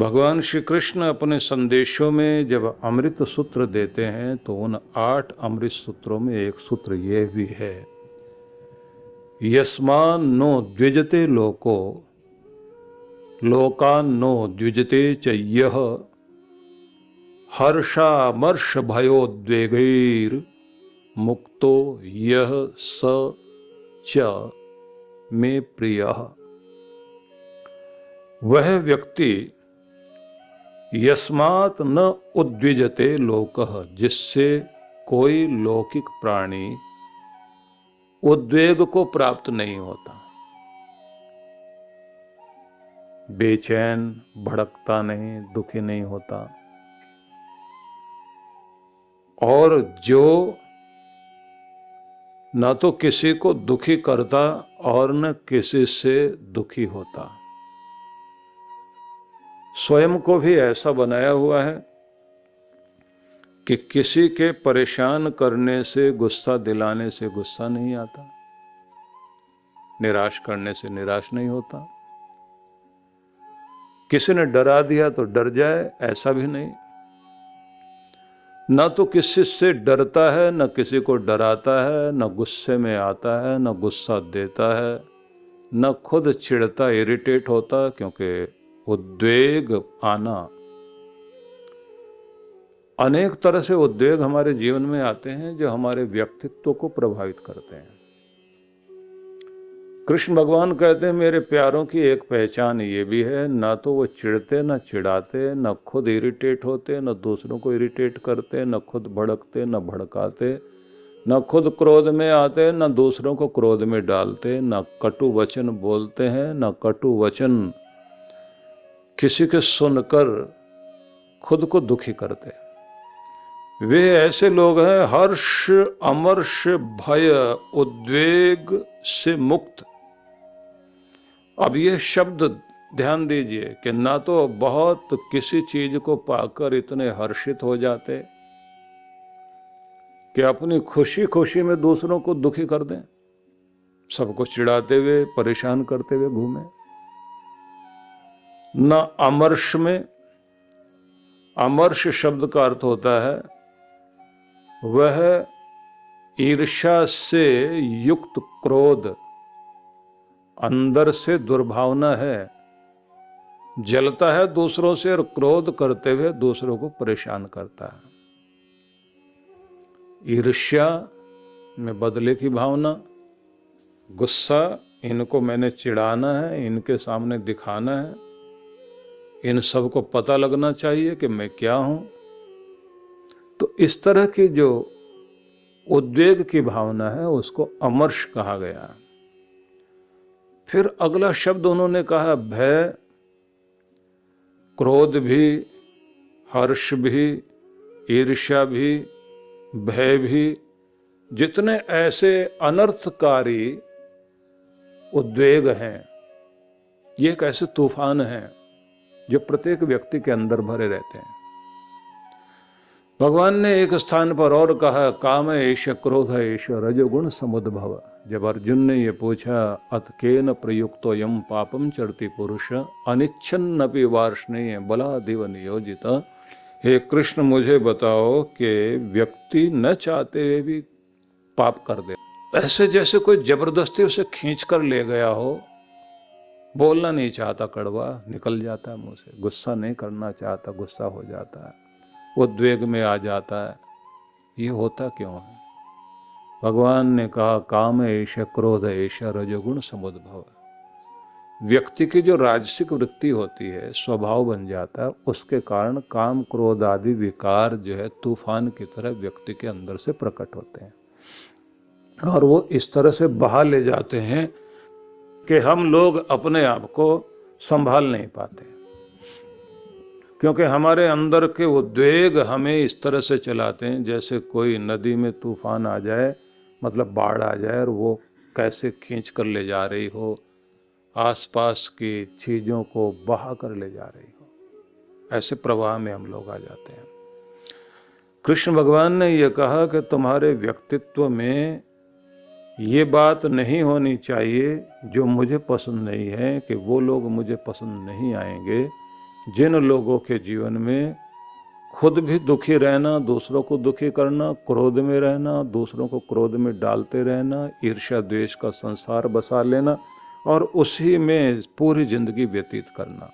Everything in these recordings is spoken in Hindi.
भगवान श्री कृष्ण अपने संदेशों में जब अमृत सूत्र देते हैं तो उन 8 अमृत सूत्रों में एक सूत्र यह भी है, यस्मान नो द्विजते लोको लोकान नो द्विजते च यः हर्षामर्ष भयोद्वेगैर मुक्तो यः स च मे प्रियः। वह व्यक्ति यस्मात् न उद्विजते लोकः, जिससे कोई लौकिक प्राणी उद्वेग को प्राप्त नहीं होता, बेचैन भड़कता नहीं, दुखी नहीं होता, और जो न तो किसी को दुखी करता और न किसी से दुखी होता, स्वयं को भी ऐसा बनाया हुआ है कि किसी के परेशान करने से, गुस्सा दिलाने से गुस्सा नहीं आता, निराश करने से निराश नहीं होता, किसी ने डरा दिया तो डर जाए, ऐसा भी नहीं। न तो किसी से डरता है, न किसी को डराता है, न गुस्से में आता है, न गुस्सा देता है, न खुद चिढ़ता, इरिटेट होता, क्योंकि उद्वेग आना, अनेक तरह से उद्वेग हमारे जीवन में आते हैं जो हमारे व्यक्तित्व को प्रभावित करते हैं। कृष्ण भगवान कहते हैं मेरे प्यारों की एक पहचान ये भी है, ना तो वो चिढ़ते, न चिढ़ाते, न खुद इरिटेट होते, न दूसरों को इरिटेट करते, न खुद भड़कते, न भड़काते, न खुद क्रोध में आते, न दूसरों को क्रोध में डालते, न कटु वचन बोलते हैं, न कटु वचन किसी के सुनकर खुद को दुखी करते। वे ऐसे लोग हैं हर्ष अमर्ष भय उद्वेग से मुक्त। अब ये शब्द ध्यान दीजिए कि ना तो बहुत किसी चीज को पाकर इतने हर्षित हो जाते कि अपनी खुशी खुशी में दूसरों को दुखी कर दें, सबको चिढ़ाते हुए परेशान करते हुए घूमें, न अमर्ष में। अमर्ष शब्द का अर्थ होता है वह ईर्ष्या से युक्त क्रोध, अंदर से दुर्भावना है, जलता है दूसरों से और क्रोध करते हुए दूसरों को परेशान करता है। ईर्ष्या में बदले की भावना, गुस्सा, इनको मैंने चिढ़ाना है, इनके सामने दिखाना है, इन सबको पता लगना चाहिए कि मैं क्या हूं। तो इस तरह की जो उद्वेग की भावना है उसको अमर्ष कहा गया। फिर अगला शब्द उन्होंने कहा भय, क्रोध भी, हर्ष भी, ईर्ष्या भी, भय भी, जितने ऐसे अनर्थकारी उद्वेग हैं, ये एक ऐसे तूफान हैं जो प्रत्येक व्यक्ति के अंदर भरे रहते हैं। भगवान ने एक स्थान पर और कहा काम एष क्रोध एष रजोगुण समुद्भव। जब अर्जुन ने ये पूछा अथ केन प्रयुक्तो यम पापम चरति पुरुष अनिच्छन्नपि वार्ष्णेय बलादिव नियोजित, हे कृष्ण मुझे बताओ कि व्यक्ति न चाहते हुए भी पाप कर दे, ऐसे जैसे कोई जबरदस्ती उसे खींच कर ले गया हो, बोलना नहीं चाहता कड़वा निकल जाता है मुंह से, गुस्सा नहीं करना चाहता गुस्सा हो जाता है, उद्वेग में आ जाता है, ये होता क्यों है? भगवान ने कहा काम एष क्रोध एष रजोगुण समुद्भव। व्यक्ति की जो राजसिक वृत्ति होती है, स्वभाव बन जाता है, उसके कारण काम क्रोध आदि विकार जो है तूफान की तरह व्यक्ति के अंदर से प्रकट होते हैं और वो इस तरह से बहा ले जाते हैं कि हम लोग अपने आप को संभाल नहीं पाते, क्योंकि हमारे अंदर के उद्वेग हमें इस तरह से चलाते हैं जैसे कोई नदी में तूफान आ जाए, मतलब बाढ़ आ जाए और वो कैसे खींच कर ले जा रही हो, आसपास की चीज़ों को बहा कर ले जा रही हो, ऐसे प्रवाह में हम लोग आ जाते हैं। कृष्ण भगवान ने यह कहा कि तुम्हारे व्यक्तित्व में ये बात नहीं होनी चाहिए जो मुझे पसंद नहीं है, कि वो लोग मुझे पसंद नहीं आएंगे, जिन लोगों के जीवन में खुद भी दुखी रहना, दूसरों को दुखी करना, क्रोध में रहना, दूसरों को क्रोध में डालते रहना, ईर्ष्या द्वेष का संसार बसा लेना और उसी में पूरी जिंदगी व्यतीत करना।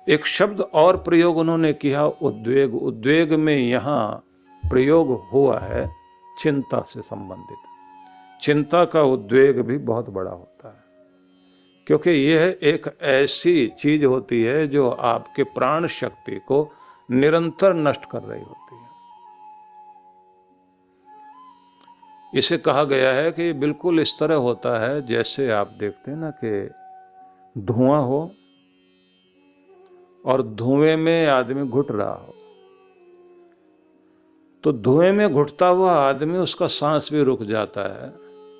एक शब्द और प्रयोग उन्होंने किया, उद्वेग। उद्वेग में यहाँ प्रयोग हुआ है चिंता से संबंधित। चिंता का उद्वेग भी बहुत बड़ा होता है, क्योंकि यह एक ऐसी चीज होती है जो आपके प्राण शक्ति को निरंतर नष्ट कर रही होती है। इसे कहा गया है कि बिल्कुल इस तरह होता है जैसे आप देखते हैं ना कि धुआं हो और धुएं में आदमी घुट रहा हो, तो धुएं में घुटता हुआ आदमी, उसका सांस भी रुक जाता है,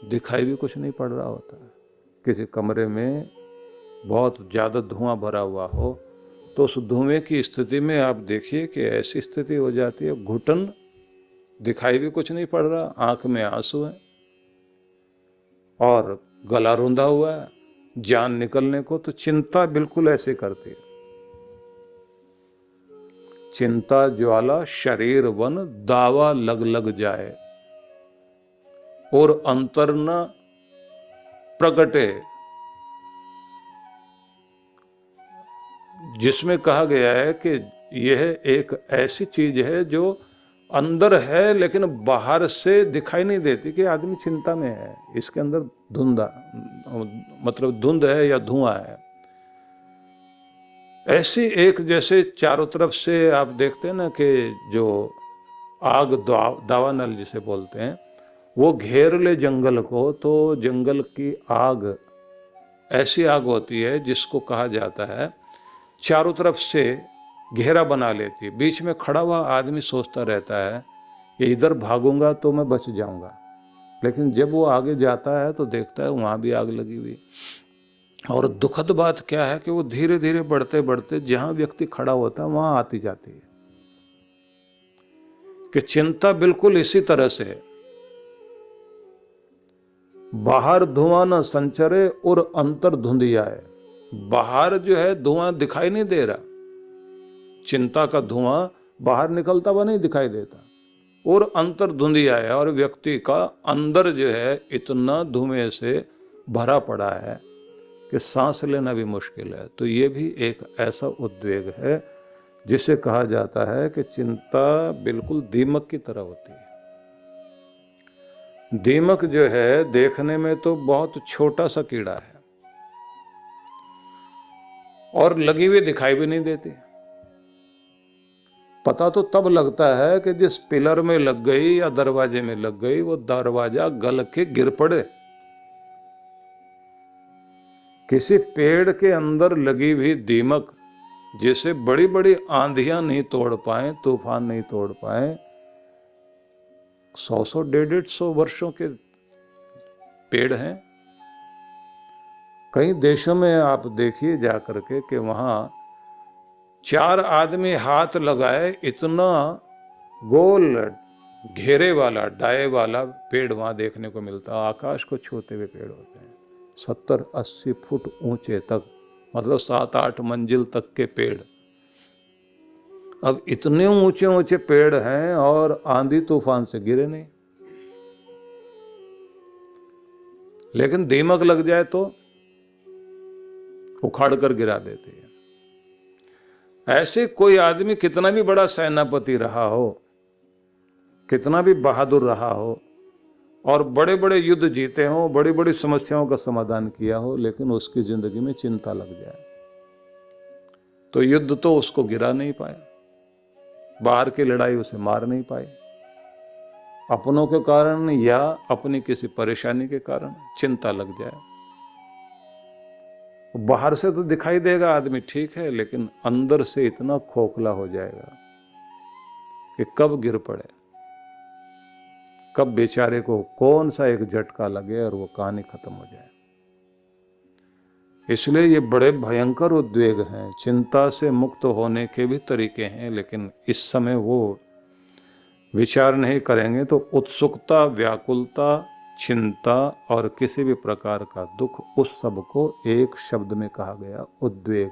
दिखाई भी कुछ नहीं पड़ रहा होता है। किसी कमरे में बहुत ज़्यादा धुआं भरा हुआ हो तो उस धुएं की स्थिति में आप देखिए कि ऐसी स्थिति हो जाती है, घुटन, दिखाई भी कुछ नहीं पड़ रहा, आंख में आंसू है और गला रुंधा हुआ है, जान निकलने को। तो चिंता बिल्कुल ऐसे करती है। चिंता ज्वाला शरीर वन, दावा लग लग जाए और अंतर न प्रगटे, जिसमें कहा गया है कि यह एक ऐसी चीज है जो अंदर है लेकिन बाहर से दिखाई नहीं देती कि आदमी चिंता में है। इसके अंदर धुंध है या धुआं है। ऐसी एक, जैसे चारों तरफ से आप देखते हैं ना कि जो आग दावानल जिसे बोलते हैं, वो घेर ले जंगल को, तो जंगल की आग ऐसी आग होती है जिसको कहा जाता है चारों तरफ से घेरा बना लेती है। बीच में खड़ा हुआ आदमी सोचता रहता है कि इधर भागूंगा तो मैं बच जाऊंगा, लेकिन जब वो आगे जाता है तो देखता है वहां भी आग लगी हुई। और दुखद बात क्या है कि वो धीरे धीरे बढ़ते बढ़ते जहां व्यक्ति खड़ा होता है वहां आती जाती है। कि चिंता बिल्कुल इसी तरह से है। बाहर धुआं न संचरे और अंतर धुंधियाए। बाहर जो है धुआं दिखाई नहीं दे रहा, चिंता का धुआं बाहर निकलता हुआ नहीं दिखाई देता, और अंतर धुंधियाए, और व्यक्ति का अंदर जो है इतना धुएं से भरा पड़ा है कि सांस लेना भी मुश्किल है। तो ये भी एक ऐसा उद्वेग है जिसे कहा जाता है कि चिंता बिल्कुल दीमक की तरह होती है। दीमक जो है देखने में तो बहुत छोटा सा कीड़ा है और लगी हुई दिखाई भी नहीं देती। पता तो तब लगता है कि जिस पिलर में लग गई या दरवाजे में लग गई, वो दरवाजा गल के गिर पड़े। किसी पेड़ के अंदर लगी हुई दीमक, जिसे बड़ी बड़ी आंधियां नहीं तोड़ पाए, तूफान नहीं तोड़ पाए, 100 150 वर्षों के पेड़ हैं। कई देशों में आप देखिए जाकर के कि वहां 4 आदमी हाथ लगाए, इतना गोल घेरे वाला, डाए वाला पेड़ वहां देखने को मिलता। आकाश को छूते हुए पेड़ होते हैं, 70-80 फुट ऊंचे तक, मतलब 7-8 मंजिल तक के पेड़। अब इतने ऊंचे ऊंचे पेड़ हैं और आंधी तूफान से गिरे नहीं, लेकिन दीमक लग जाए तो उखाड़ कर गिरा देते हैं। ऐसे कोई आदमी कितना भी बड़ा सेनापति रहा हो, कितना भी बहादुर रहा हो और बड़े बड़े युद्ध जीते हों, बड़ी बड़ी समस्याओं का समाधान किया हो, लेकिन उसकी जिंदगी में चिंता लग जाए तो युद्ध तो उसको गिरा नहीं पाया, बाहर की लड़ाई उसे मार नहीं पाई, अपनों के कारण या अपनी किसी परेशानी के कारण चिंता लग जाए। बाहर से तो दिखाई देगा आदमी ठीक है, लेकिन अंदर से इतना खोखला हो जाएगा कि कब गिर पड़े, कब बेचारे को कौन सा एक झटका लगे और वो कहानी खत्म हो जाए। इसलिए ये बड़े भयंकर उद्वेग हैं। चिंता से मुक्त होने के भी तरीके हैं, लेकिन इस समय वो विचार नहीं करेंगे तो उत्सुकता, व्याकुलता, चिंता और किसी भी प्रकार का दुख, उस सब को एक शब्द में कहा गया, उद्वेग।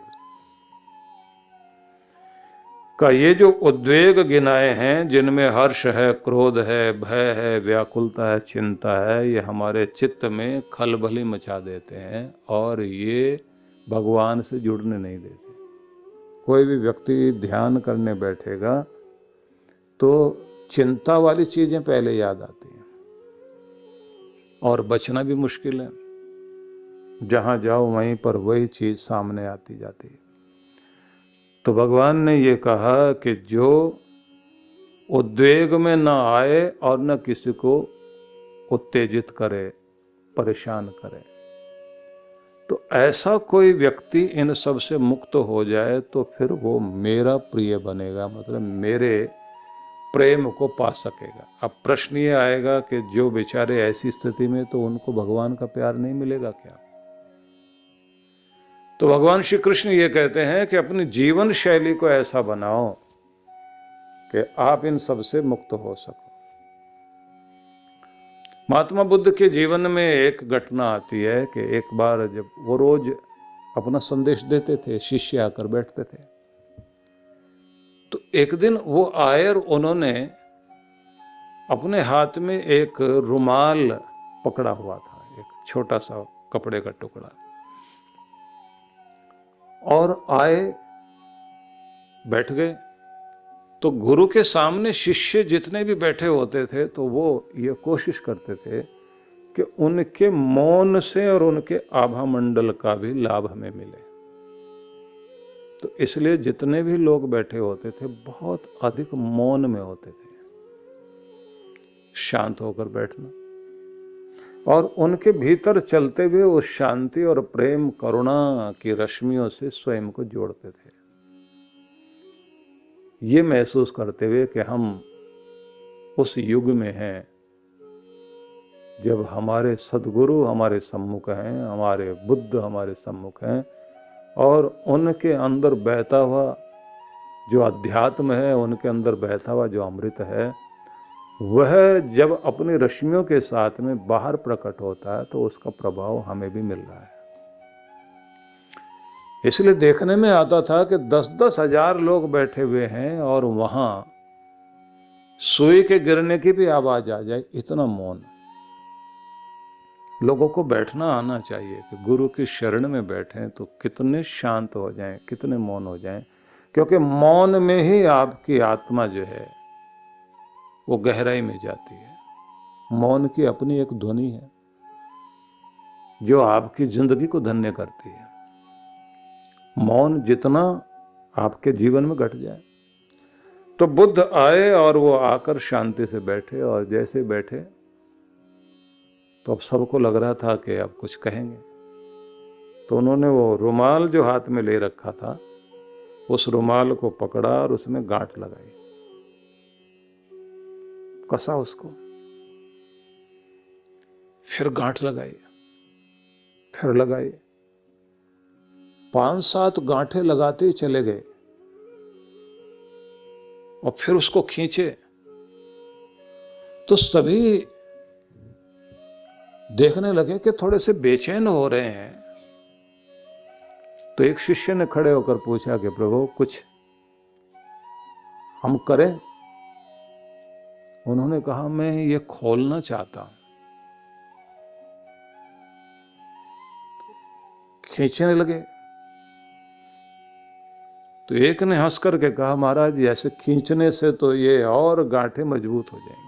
का ये जो उद्वेग गिनाए हैं, जिनमें हर्ष है, क्रोध है, भय है, व्याकुलता है, चिंता है, ये हमारे चित्त में खलबली मचा देते हैं और ये भगवान से जुड़ने नहीं देते। कोई भी व्यक्ति ध्यान करने बैठेगा तो चिंता वाली चीजें पहले याद आती हैं और बचना भी मुश्किल है। जहां जाओ वहीं पर वही चीज सामने आती जाती है। तो भगवान ने ये कहा कि जो उद्वेग में न आए और न किसी को उत्तेजित करे, परेशान करे, तो ऐसा कोई व्यक्ति इन सब से मुक्त हो जाए तो फिर वो मेरा प्रिय बनेगा, मतलब मेरे प्रेम को पा सकेगा। अब प्रश्न ये आएगा कि जो बेचारे ऐसी स्थिति में, तो उनको भगवान का प्यार नहीं मिलेगा क्या? तो भगवान श्री कृष्ण ये कहते हैं कि अपनी जीवन शैली को ऐसा बनाओ कि आप इन सब से मुक्त हो सको। महात्मा बुद्ध के जीवन में एक घटना आती है कि एक बार जब वो रोज अपना संदेश देते थे, शिष्य आकर बैठते थे, तो एक दिन वो आए और उन्होंने अपने हाथ में एक रुमाल पकड़ा हुआ था, एक छोटा सा कपड़े का टुकड़ा, और आए, बैठ गए। तो गुरु के सामने शिष्य जितने भी बैठे होते थे तो वो ये कोशिश करते थे कि उनके मौन से और उनके आभा मंडल का भी लाभ हमें मिले। तो इसलिए जितने भी लोग बैठे होते थे बहुत अधिक मौन में होते थे, शांत होकर बैठना, और उनके भीतर चलते हुए उस शांति और प्रेम करुणा की रश्मियों से स्वयं को जोड़ते थे, ये महसूस करते हुए कि हम उस युग में हैं जब हमारे सद्गुरु हमारे सम्मुख हैं, हमारे बुद्ध हमारे सम्मुख हैं, और उनके अंदर बहता हुआ जो अध्यात्म है, उनके अंदर बहता हुआ जो अमृत है, वह जब अपनी रश्मियों के साथ में बाहर प्रकट होता है तो उसका प्रभाव हमें भी मिल रहा है। इसलिए देखने में आता था कि 10-10 हजार लोग बैठे हुए हैं और वहां सुई के गिरने की भी आवाज आ जाए, इतना मौन। लोगों को बैठना आना चाहिए कि गुरु की शरण में बैठें तो कितने शांत हो जाएं, कितने मौन हो जाएं, क्योंकि मौन में ही आपकी आत्मा जो है वो गहराई में जाती है। मौन की अपनी एक ध्वनि है जो आपकी जिंदगी को धन्य करती है। मौन जितना आपके जीवन में घट जाए। तो बुद्ध आए और वो आकर शांति से बैठे, और जैसे बैठे तो अब सबको लग रहा था कि अब कुछ कहेंगे। तो उन्होंने वो रुमाल जो हाथ में ले रखा था, उस रुमाल को पकड़ा और उसमें गांठ लगाई, कसा उसको, फिर गांठ लगाई, फिर लगाई, 5-7 गांठें लगाते ही चले गए, और फिर उसको खींचे तो सभी देखने लगे कि थोड़े से बेचैन हो रहे हैं। तो एक शिष्य ने खड़े होकर पूछा कि प्रभु कुछ हम करें? उन्होंने कहा मैं ये खोलना चाहता हूं। खींचने लगे तो एक ने हंस करके कहा महाराज ऐसे खींचने से तो ये और गांठें मजबूत हो जाएंगी।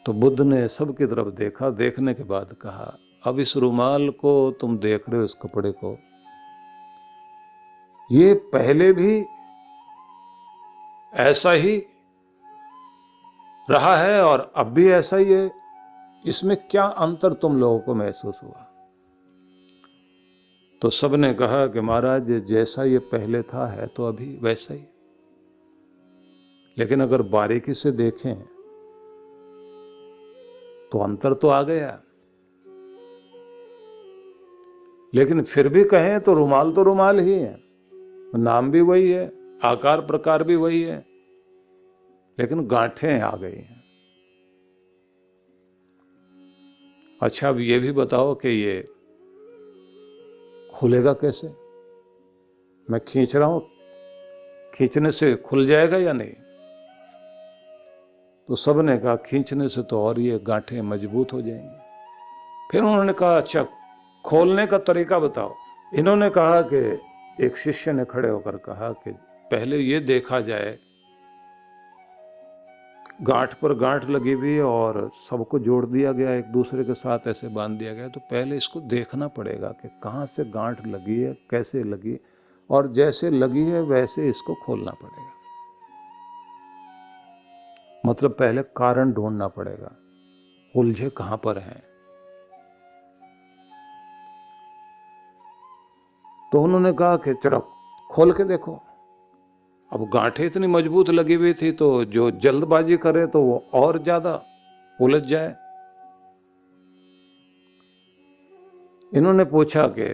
तो बुद्ध ने सबकी तरफ देखा, देखने के बाद कहा अब इस रुमाल को तुम देख रहे हो, इस कपड़े को, ये पहले भी ऐसा ही रहा है और अब भी ऐसा ही है, इसमें क्या अंतर तुम लोगों को महसूस हुआ? तो सबने कहा कि महाराज जैसा ये पहले था है तो अभी वैसा ही, लेकिन अगर बारीकी से देखें तो अंतर तो आ गया, लेकिन फिर भी कहें तो रुमाल ही है, नाम भी वही है, आकार प्रकार भी वही है, लेकिन गांठें आ गई हैं। अच्छा अब ये भी बताओ कि ये खुलेगा कैसे? मैं खींच रहा हूं, खींचने से खुल जाएगा या नहीं? तो सब ने कहा खींचने से तो और ये गांठें मजबूत हो जाएंगी। फिर उन्होंने कहा अच्छा खोलने का तरीका बताओ। इन्होंने कहा कि एक शिष्य ने खड़े होकर कहा कि पहले ये देखा जाए, गांठ पर गांठ लगी हुई और सबको जोड़ दिया गया, एक दूसरे के साथ ऐसे बांध दिया गया, तो पहले इसको देखना पड़ेगा कि कहाँ से गांठ लगी है, कैसे लगी, और जैसे लगी है वैसे इसको खोलना पड़ेगा। मतलब पहले कारण ढूंढना पड़ेगा, उलझे कहां पर हैं। तो उन्होंने कहा कि चलो खोल के देखो। अब गांठें इतनी मजबूत लगी हुई थी तो जो जल्दबाजी करे तो वो और ज्यादा उलझ जाए। इन्होंने पूछा कि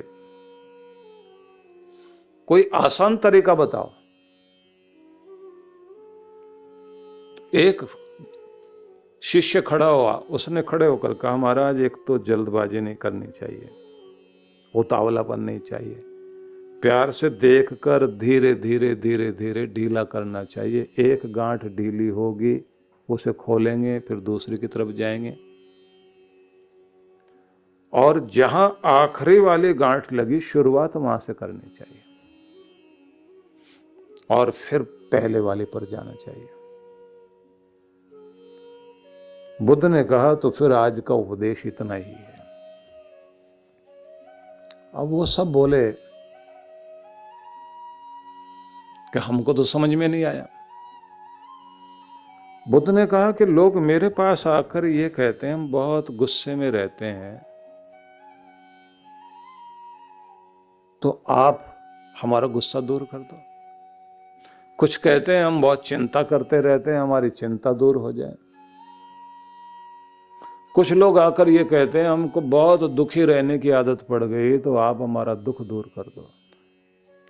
कोई आसान तरीका बताओ। एक शिष्य खड़ा हुआ, उसने खड़े होकर कहा महाराज एक तो जल्दबाजी नहीं करनी चाहिए, उतावलापन नहीं चाहिए, प्यार से देखकर धीरे धीरे धीरे धीरे ढीला करना चाहिए। एक गांठ ढीली होगी उसे खोलेंगे, फिर दूसरी की तरफ जाएंगे, और जहां आखिरी वाली गांठ लगी शुरुआत वहां से करनी चाहिए और फिर पहले वाले पर जाना चाहिए। बुद्ध ने कहा तो फिर आज का उपदेश इतना ही है। अब वो सब बोले कि हमको तो समझ में नहीं आया। बुद्ध ने कहा कि लोग मेरे पास आकर ये कहते हैं हम बहुत गुस्से में रहते हैं, तो आप हमारा गुस्सा दूर कर दो। कुछ कहते हैं हम बहुत चिंता करते रहते हैं, हमारी चिंता दूर हो जाए। कुछ लोग आकर ये कहते हैं हमको बहुत दुखी रहने की आदत पड़ गई, तो आप हमारा दुख दूर कर दो।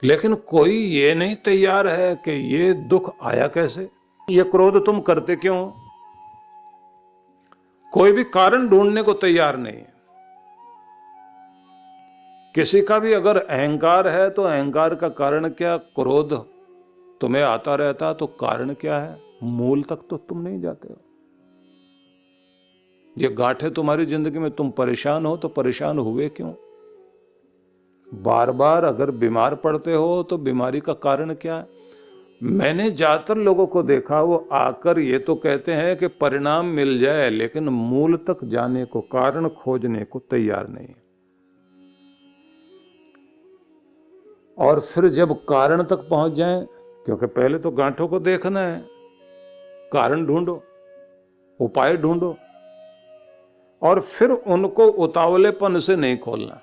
लेकिन कोई ये नहीं तैयार है कि ये दुख आया कैसे, ये क्रोध तुम करते क्यों हो? कोई भी कारण ढूंढने को तैयार नहीं है। किसी का भी अगर अहंकार है तो अहंकार का कारण क्या? क्रोध तुम्हें आता रहता तो कारण क्या है? मूल तक तो तुम नहीं जाते हो। ये गांठें तुम्हारी जिंदगी में, तुम परेशान हो तो परेशान हुए क्यों? बार बार अगर बीमार पड़ते हो तो बीमारी का कारण क्या है? मैंने ज्यादातर लोगों को देखा वो आकर ये तो कहते हैं कि परिणाम मिल जाए, लेकिन मूल तक जाने को, कारण खोजने को तैयार नहीं। और फिर जब कारण तक पहुंच जाएं, क्योंकि पहले तो गांठों को देखना है, कारण ढूंढो, उपाय ढूंढो, और फिर उनको उतावलेपन से नहीं खोलना,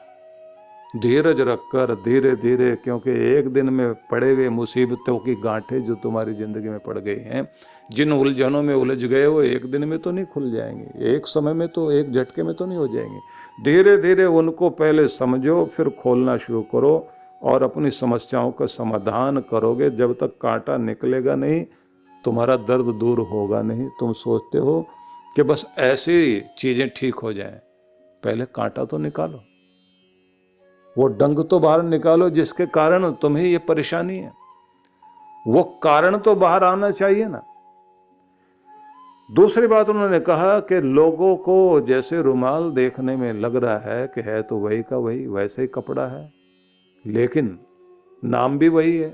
धीरज रखकर धीरे धीरे, क्योंकि एक दिन में पड़े हुए मुसीबतों की गांठें जो तुम्हारी जिंदगी में पड़ गई हैं, जिन उलझनों में उलझ गए वो एक दिन में तो नहीं खुल जाएंगे, एक समय में तो, एक झटके में तो नहीं हो जाएंगे। धीरे धीरे उनको पहले समझो, फिर खोलना शुरू करो और अपनी समस्याओं का समाधान करोगे। जब तक कांटा निकलेगा नहीं तुम्हारा दर्द दूर होगा नहीं। तुम सोचते हो कि बस ऐसी चीजें ठीक हो जाएं, पहले कांटा तो निकालो, वो डंग तो बाहर निकालो जिसके कारण तुम्हें ये परेशानी है, वो कारण तो बाहर आना चाहिए ना। दूसरी बात उन्होंने कहा कि लोगों को जैसे रुमाल देखने में लग रहा है कि है तो वही का वही, वैसे ही कपड़ा है, लेकिन नाम भी वही है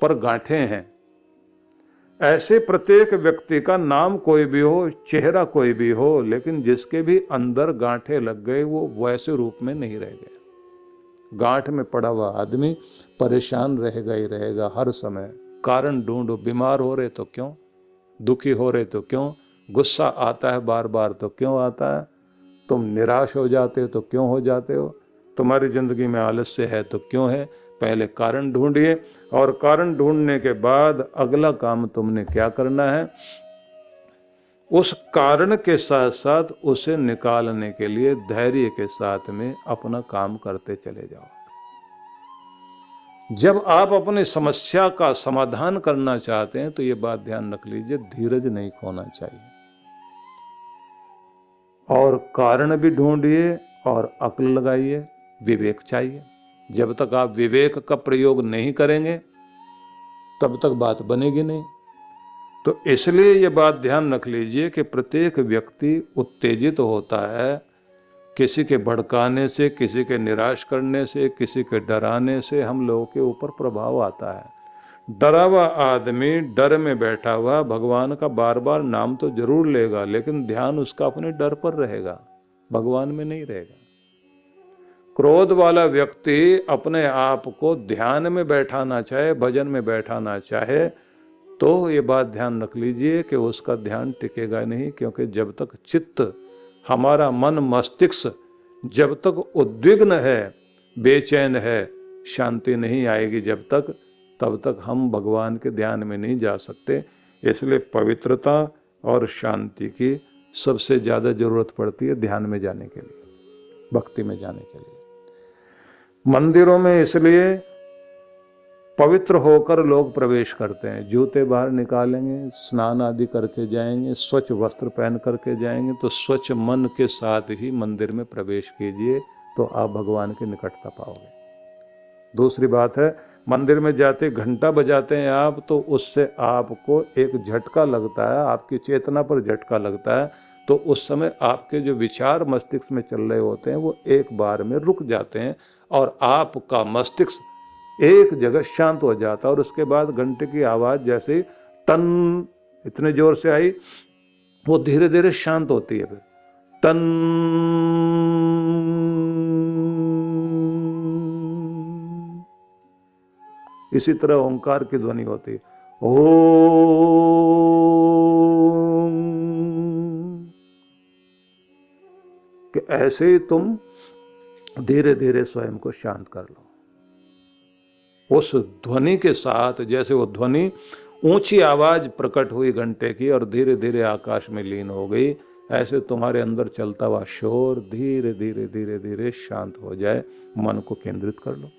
पर गांठें हैं। ऐसे प्रत्येक व्यक्ति का नाम कोई भी हो, चेहरा कोई भी हो, लेकिन जिसके भी अंदर गांठें लग गए वो वैसे रूप में नहीं रह गया। गांठ में पड़ा हुआ आदमी परेशान रहेगा ही रहेगा हर समय। कारण ढूंढो, बीमार हो रहे तो क्यों, दुखी हो रहे तो क्यों, गुस्सा आता है बार बार तो क्यों आता है, तुम निराश हो जाते हो तो क्यों हो जाते हो, तुम्हारी जिंदगी में आलस्य है तो क्यों है। पहले कारण ढूंढिए, और कारण ढूंढने के बाद अगला काम तुमने क्या करना है, उस कारण के साथ साथ उसे निकालने के लिए धैर्य के साथ में अपना काम करते चले जाओ। जब आप अपनी समस्या का समाधान करना चाहते हैं तो ये बात ध्यान रख लीजिए, धीरज नहीं खोना चाहिए, और कारण भी ढूंढिए और अक्ल लगाइए, विवेक चाहिए। जब तक आप विवेक का प्रयोग नहीं करेंगे तब तक बात बनेगी नहीं। तो इसलिए ये बात ध्यान रख लीजिए कि प्रत्येक व्यक्ति उत्तेजित होता है किसी के भड़काने से, किसी के निराश करने से, किसी के डराने से हम लोगों के ऊपर प्रभाव आता है। डरा हुआ आदमी डर में बैठा हुआ भगवान का बार बार नाम तो जरूर लेगा, लेकिन ध्यान उसका अपने डर पर रहेगा, भगवान में नहीं रहेगा। क्रोध वाला व्यक्ति अपने आप को ध्यान में बैठाना चाहे, भजन में बैठाना चाहे, तो ये बात ध्यान रख लीजिए कि उसका ध्यान टिकेगा नहीं, क्योंकि जब तक चित्त, हमारा मन मस्तिष्क जब तक उद्विग्न है, बेचैन है, शांति नहीं आएगी जब तक, तब तक हम भगवान के ध्यान में नहीं जा सकते। इसलिए पवित्रता और शांति की सबसे ज़्यादा जरूरत पड़ती है ध्यान में जाने के लिए, भक्ति में जाने के लिए। मंदिरों में इसलिए पवित्र होकर लोग प्रवेश करते हैं, जूते बाहर निकालेंगे, स्नान आदि करके जाएंगे, स्वच्छ वस्त्र पहन करके जाएंगे, तो स्वच्छ मन के साथ ही मंदिर में प्रवेश कीजिए, तो आप भगवान की निकटता पाओगे। दूसरी बात है, मंदिर में जाते घंटा बजाते हैं आप, तो उससे आपको एक झटका लगता है, आपकी चेतना पर झटका लगता है, तो उस समय आपके जो विचार मस्तिष्क में चल रहे होते हैं वो एक बार में रुक जाते हैं और आपका मस्तिष्क एक जगह शांत हो जाता है। और उसके बाद घंटे की आवाज़ जैसे टन इतने जोर से आई, वो धीरे धीरे शांत होती है, फिर टन। इसी तरह ओंकार की ध्वनि होती है, ओम। कि ऐसे ही तुम धीरे धीरे स्वयं को शांत कर लो उस ध्वनि के साथ। जैसे वो ध्वनि ऊंची आवाज प्रकट हुई घंटे की और धीरे धीरे आकाश में लीन हो गई, ऐसे तुम्हारे अंदर चलता हुआ शोर धीरे धीरे धीरे धीरे शांत हो जाए। मन को केंद्रित कर लो।